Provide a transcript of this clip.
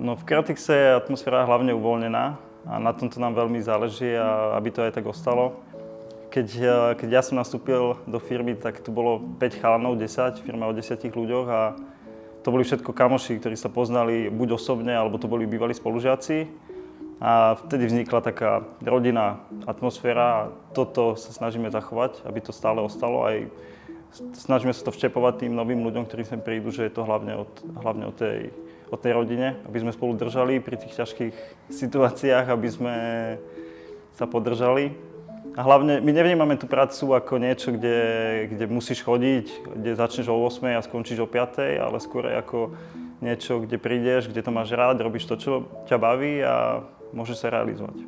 No v Creatix je atmosféra hlavne uvoľnená a na tomto nám veľmi záleží, a aby to aj tak ostalo. Keď ja som nastúpil do firmy, tak tu bolo 5 chalanov, 10, firma o 10 ľuďoch a to boli všetko kamoši, ktorí sa poznali buď osobne, alebo to boli bývalí spolužiaci. A vtedy vznikla taká rodinná atmosféra a toto sa snažíme zachovať, aby to stále ostalo. Aj snažíme sa to vštepovať tým novým ľuďom, ktorí sem prídu, že je to hlavne o tej rodine, aby sme spolu držali pri tých ťažkých situáciách, aby sme sa podržali. A hlavne my nevnímame tú prácu ako niečo, kde musíš chodiť, kde začneš o 8 a skončíš o 5, ale skôr ako niečo, kde prídeš, kde to máš rád, robíš to, čo ťa baví a môžeš sa realizovať.